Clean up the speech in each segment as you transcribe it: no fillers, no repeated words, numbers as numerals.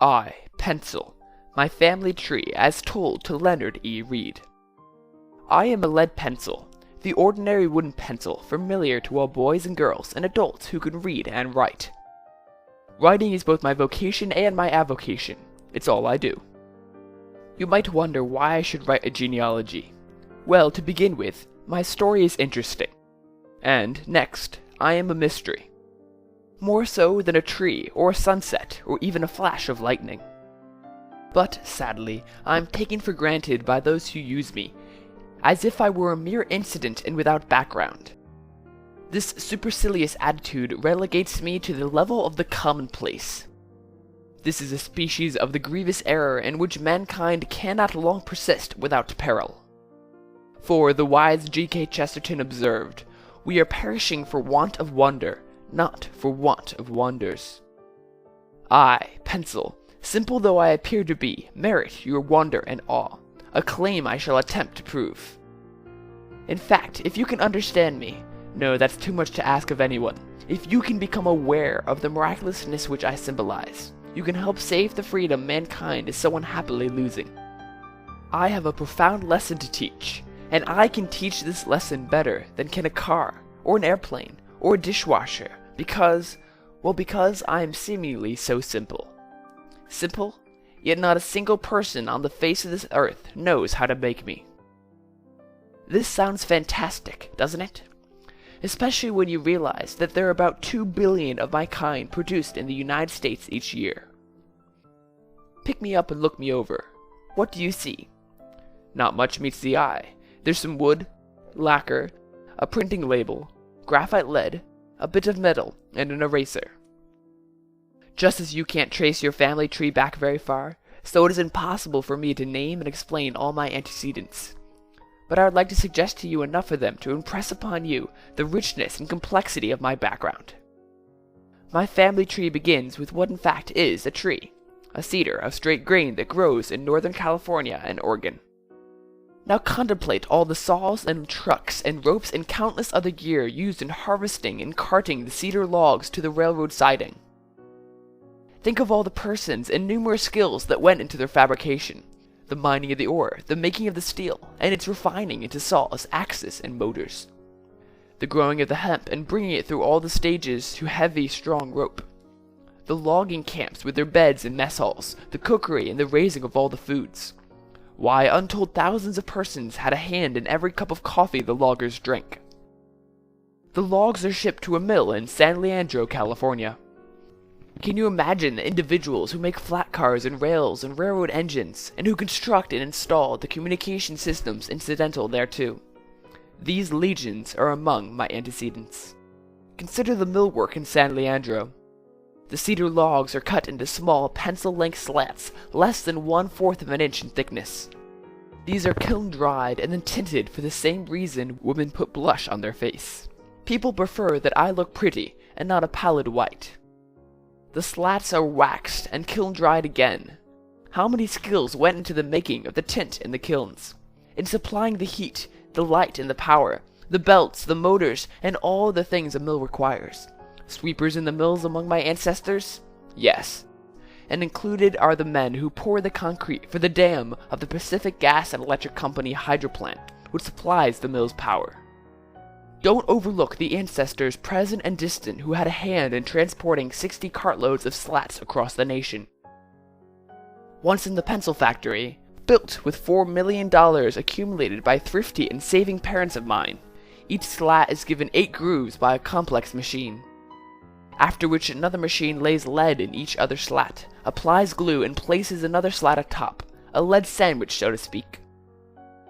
I, pencil, my family tree as told to Leonard Read. I am a lead pencil, the ordinary wooden pencil familiar to all boys and girls and adults who can read and write. Writing is both my vocation and my avocation. It's all I do. You might wonder why I should write a genealogy. Well, to begin with, my story is interesting. And, next, I am a mystery. More so than a tree, or a sunset, or even a flash of lightning. But, sadly, I am taken for granted by those who use me, as if I were a mere incident and without background. This supercilious attitude relegates me to the level of the commonplace. This is a species of the grievous error in which mankind cannot long persist without peril. For the wise G.K. Chesterton observed, "We are perishing for want of wonder, not for want of wonders." I, pencil, simple though I appear to be, merit your wonder and awe, a claim I shall attempt to prove. In fact, if you can understand me, no, that's too much to ask of anyone, if you can become aware of the miraculousness which I symbolize, you can help save the freedom mankind is so unhappily losing. I have a profound lesson to teach, and I can teach this lesson better than can a car, or an airplane, or a dishwasher, because I am seemingly so simple. Simple, yet not a single person on the face of this earth knows how to make me. This sounds fantastic, doesn't it? Especially when you realize that there are about 2 billion of my kind produced in the United States each year. Pick me up and look me over. What do you see? Not much meets the eye. There's some wood, lacquer, a printing label, graphite lead, a bit of metal, and an eraser. Just as you can't trace your family tree back very far, so it is impossible for me to name and explain all my antecedents. But I would like to suggest to you enough of them to impress upon you the richness and complexity of my background. My family tree begins with what in fact is a tree, a cedar of straight grain that grows in Northern California and Oregon. Now contemplate all the saws and trucks and ropes and countless other gear used in harvesting and carting the cedar logs to the railroad siding. Think of all the persons and numerous skills that went into their fabrication. The mining of the ore, the making of the steel, and its refining into saws, axes, and motors. The growing of the hemp and bringing it through all the stages to heavy, strong rope. The logging camps with their beds and mess halls, the cookery and the raising of all the foods. Why, untold thousands of persons had a hand in every cup of coffee the loggers drank. The logs are shipped to a mill in San Leandro, California. Can you imagine the individuals who make flat cars and rails and railroad engines, and who construct and install the communication systems incidental thereto? These legions are among my antecedents. Consider the millwork in San Leandro. The cedar logs are cut into small pencil-length slats, less than 1/4 of an inch in thickness. These are kiln-dried and then tinted for the same reason women put blush on their face. People prefer that I look pretty and not a pallid white. The slats are waxed and kiln-dried again. How many skills went into the making of the tint in the kilns, in supplying the heat, the light, and the power, the belts, the motors, and all the things a mill requires? Sweepers in the mills among my ancestors? Yes. And included are the men who pour the concrete for the dam of the Pacific Gas and Electric Company hydroplant, which supplies the mill's power. Don't overlook the ancestors present and distant who had a hand in transporting 60 cartloads of slats across the nation. Once in the pencil factory, built with $4 million accumulated by thrifty and saving parents of mine, each slat is given 8 grooves by a complex machine. After which another machine lays lead in each other slat, applies glue, and places another slat atop, a lead sandwich, so to speak.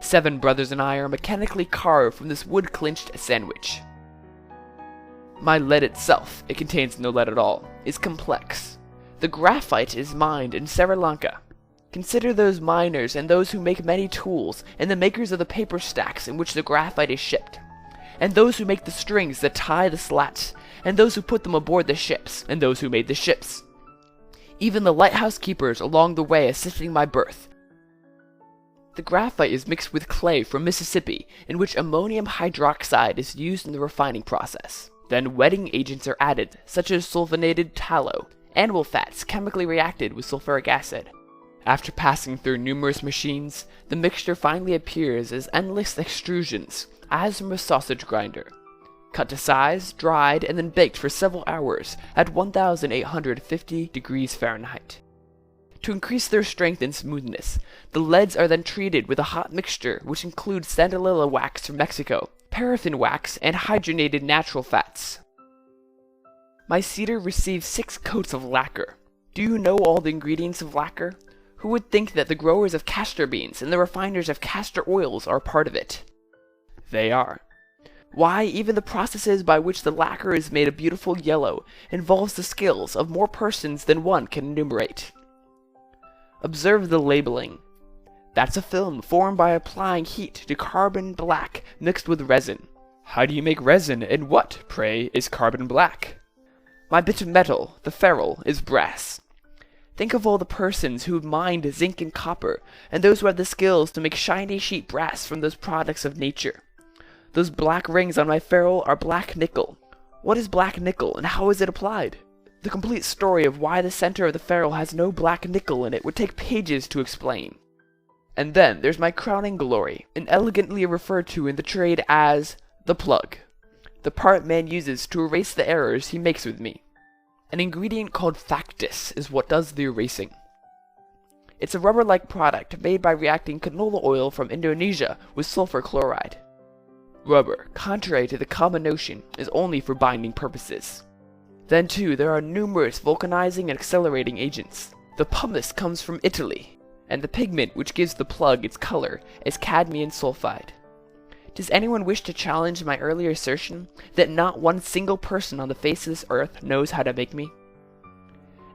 7 brothers and I are mechanically carved from this wood-clinched sandwich. My lead itself, it contains no lead at all, is complex. The graphite is mined in Sri Lanka. Consider those miners and those who make many tools, and the makers of the paper stacks in which the graphite is shipped, and those who make the strings that tie the slats, and those who put them aboard the ships, and those who made the ships. Even the lighthouse keepers along the way assisting my birth. The graphite is mixed with clay from Mississippi, in which ammonium hydroxide is used in the refining process. Then wetting agents are added, such as sulfonated tallow, animal fats chemically reacted with sulfuric acid. After passing through numerous machines, the mixture finally appears as endless extrusions, as from a sausage grinder. Cut to size, dried, and then baked for several hours at 1850 degrees Fahrenheit. To increase their strength and smoothness, the leads are then treated with a hot mixture which includes sandalilla wax from Mexico, paraffin wax, and hydrogenated natural fats. My cedar receives 6 coats of lacquer. Do you know all the ingredients of lacquer? Who would think that the growers of castor beans and the refiners of castor oils are part of it? They are. Why, even the processes by which the lacquer is made a beautiful yellow involves the skills of more persons than one can enumerate. Observe the labeling. That's a film formed by applying heat to carbon black mixed with resin. How do you make resin, and what, pray, is carbon black? My bit of metal, the ferrule, is brass. Think of all the persons who mined zinc and copper, and those who have the skills to make shiny sheet brass from those products of nature. Those black rings on my ferrule are black nickel. What is black nickel, and how is it applied? The complete story of why the center of the ferrule has no black nickel in it would take pages to explain. And then there's my crowning glory, and elegantly referred to in the trade as the plug. The part man uses to erase the errors he makes with me. An ingredient called factus is what does the erasing. It's a rubber-like product made by reacting canola oil from Indonesia with sulfur chloride. Rubber, contrary to the common notion, is only for binding purposes. Then too, there are numerous vulcanizing and accelerating agents. The pumice comes from Italy, and the pigment which gives the plug its color is cadmium sulfide. Does anyone wish to challenge my earlier assertion that not one single person on the face of this earth knows how to make me?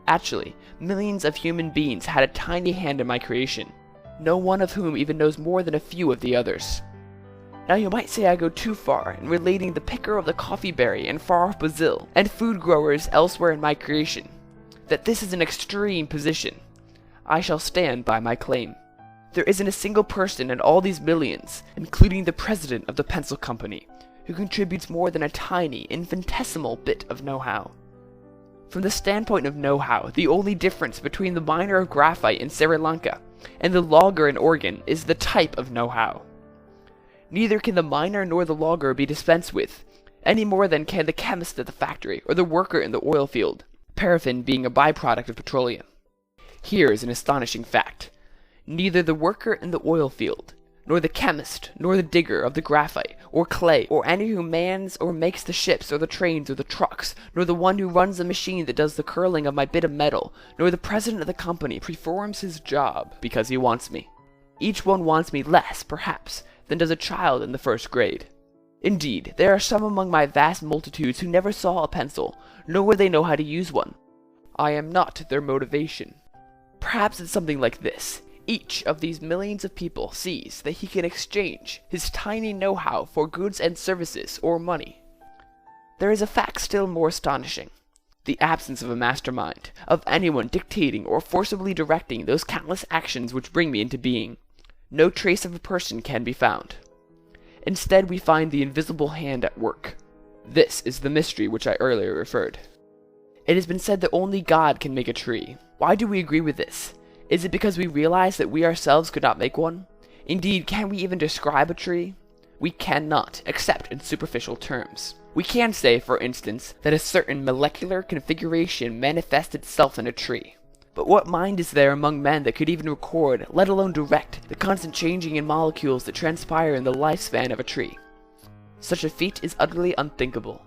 Actually, millions of human beings had a tiny hand in my creation, no one of whom even knows more than a few of the others. Now you might say I go too far in relating the picker of the coffee berry in far-off Brazil and food growers elsewhere in my creation, that this is an extreme position. I shall stand by my claim. There isn't a single person in all these millions, including the president of the pencil company, who contributes more than a tiny, infinitesimal bit of know-how. From the standpoint of know-how, the only difference between the miner of graphite in Sri Lanka and the logger in Oregon is the type of know-how. Neither can the miner nor the logger be dispensed with, any more than can the chemist at the factory or the worker in the oil field, paraffin being a byproduct of petroleum. Here is an astonishing fact. Neither the worker in the oil field, nor the chemist, nor the digger of the graphite, or clay, or any who mans or makes the ships or the trains or the trucks, nor the one who runs the machine that does the curling of my bit of metal, nor the president of the company performs his job because he wants me. Each one wants me less, perhaps, than does a child in the first grade. Indeed, there are some among my vast multitudes who never saw a pencil, nor would they know how to use one. I am not their motivation. Perhaps it's something like this. Each of these millions of people sees that he can exchange his tiny know-how for goods and services or money. There is a fact still more astonishing. The absence of a mastermind, of anyone dictating or forcibly directing those countless actions which bring me into being. No trace of a person can be found. Instead, we find the invisible hand at work. This is the mystery which I earlier referred. It has been said that only God can make a tree. Why do we agree with this? Is it because we realize that we ourselves could not make one? Indeed, can we even describe a tree? We cannot, except in superficial terms. We can say, for instance, that a certain molecular configuration manifests itself in a tree. But what mind is there among men that could even record, let alone direct, the constant changing in molecules that transpire in the lifespan of a tree? Such a feat is utterly unthinkable.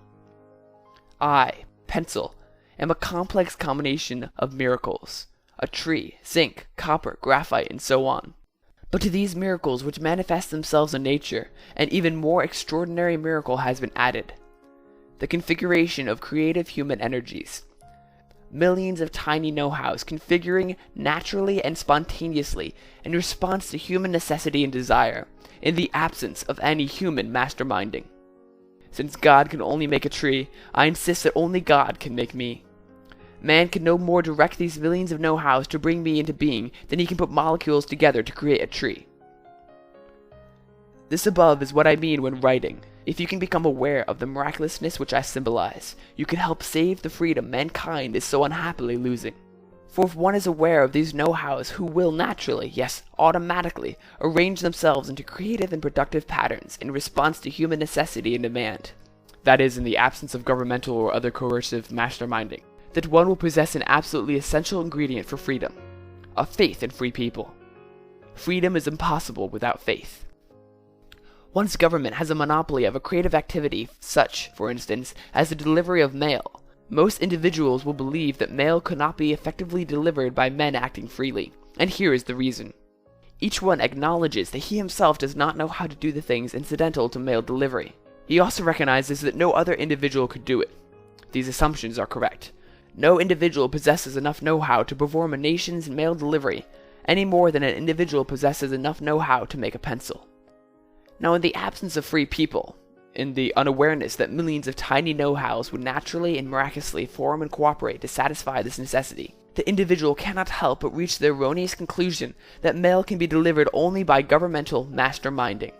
I, pencil, am a complex combination of miracles. A tree, zinc, copper, graphite, and so on. But to these miracles which manifest themselves in nature, an even more extraordinary miracle has been added. The configuration of creative human energies. Millions of tiny know-hows configuring naturally and spontaneously in response to human necessity and desire, in the absence of any human masterminding. Since God can only make a tree, I insist that only God can make me. Man can no more direct these millions of know-hows to bring me into being than he can put molecules together to create a tree. This above is what I mean when writing. If you can become aware of the miraculousness which I symbolize, you can help save the freedom mankind is so unhappily losing. For if one is aware of these know-hows who will naturally, yes, automatically, arrange themselves into creative and productive patterns in response to human necessity and demand, that is, in the absence of governmental or other coercive masterminding, that one will possess an absolutely essential ingredient for freedom, a faith in free people. Freedom is impossible without faith. Once government has a monopoly of a creative activity, such, for instance, as the delivery of mail, most individuals will believe that mail could not be effectively delivered by men acting freely, and here is the reason. Each one acknowledges that he himself does not know how to do the things incidental to mail delivery. He also recognizes that no other individual could do it. These assumptions are correct. No individual possesses enough know-how to perform a nation's mail delivery, any more than an individual possesses enough know-how to make a pencil. Now, in the absence of free people, in the unawareness that millions of tiny know-hows would naturally and miraculously form and cooperate to satisfy this necessity, the individual cannot help but reach the erroneous conclusion that mail can be delivered only by governmental masterminding.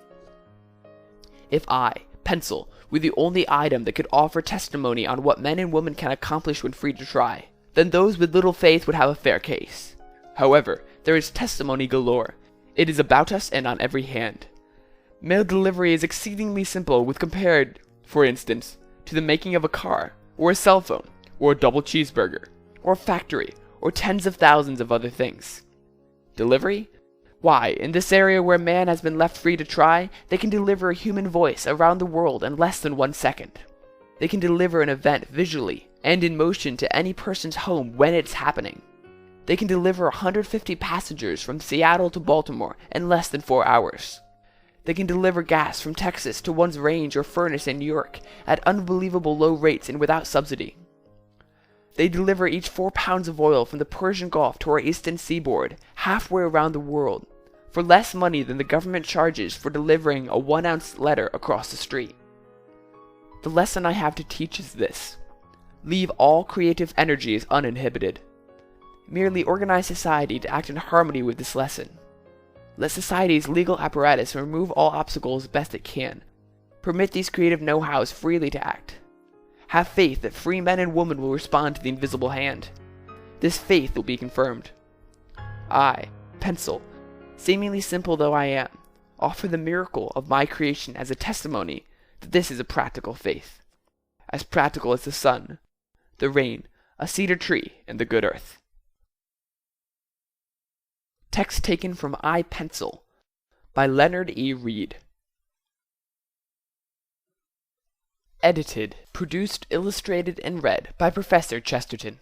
If I, pencil, were the only item that could offer testimony on what men and women can accomplish when free to try, then those with little faith would have a fair case. However, there is testimony galore. It is about us and on every hand. Mail delivery is exceedingly simple when compared, for instance, to the making of a car, or a cell phone, or a double cheeseburger, or a factory, or tens of thousands of other things. Delivery? Why, in this area where man has been left free to try, they can deliver a human voice around the world in less than 1 second. They can deliver an event visually and in motion to any person's home when it's happening. They can deliver 150 passengers from Seattle to Baltimore in less than 4 hours. They can deliver gas from Texas to one's range or furnace in New York at unbelievable low rates and without subsidy. They deliver each 4 pounds of oil from the Persian Gulf to our eastern seaboard, halfway around the world, for less money than the government charges for delivering a 1-ounce letter across the street. The lesson I have to teach is this: leave all creative energies uninhibited. Merely organize society to act in harmony with this lesson. Let society's legal apparatus remove all obstacles best it can. Permit these creative know-hows freely to act. Have faith that free men and women will respond to the invisible hand. This faith will be confirmed. I, pencil, seemingly simple though I am, offer the miracle of my creation as a testimony that this is a practical faith. As practical as the sun, the rain, a cedar tree, and the good earth. Text taken from I, Pencil by Leonard Read. Edited, produced, illustrated, and read by Professor Chesterton.